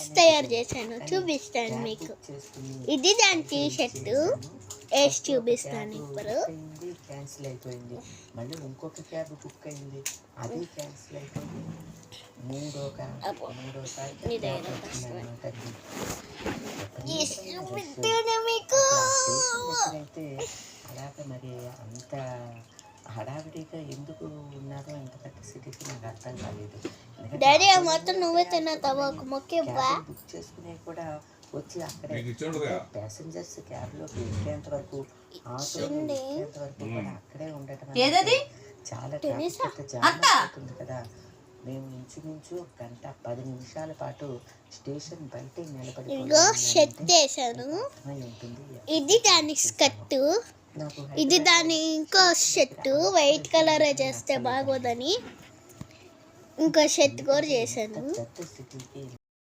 Dress తయారు చేశాను, చూపిస్తాను మీకు. ఇది దాని టీ షర్టు వేసి చూపిస్తాను ఇప్పుడు. క్యాన్సిల్ అయిపోయింది. మళ్ళీ ఇంకొక క్యాబ్ బుక్ అయింది, అది క్యాన్సిల్ అయిపోయింది. మూడోసారి అయితే అలాగే మరి అంత హడావిడిగా ఎందుకు ఉన్నారో ఇంత పెద్ద సిటీకి నాకు అర్థం కాలేదు. డాడీ ఆ మొత్తం నువ్వే తిన్నావు, ఒక మొక్క బుక్ చేసుకునే కూడా వచ్చి అక్కడే ప్యాసింజర్స్ క్యాబ్లోకి ఎక్కేంత వరకు, ఆటోలో ఎక్కేంత వరకు కూడా అక్కడే ఉండటం చాలా జామ్ అవుతుంది కదా. మేము ఇంచుమించు 1:10 పాటు స్టేషన్ బయట నిలబడి ఉంటుంది. ఇది దాని స్కర్టు, ఇది దాని ఇంకో షర్టు. వైట్ కలర్ చేస్తే బాగోదని ఇంకో షర్ట్ కూడా చేశాను.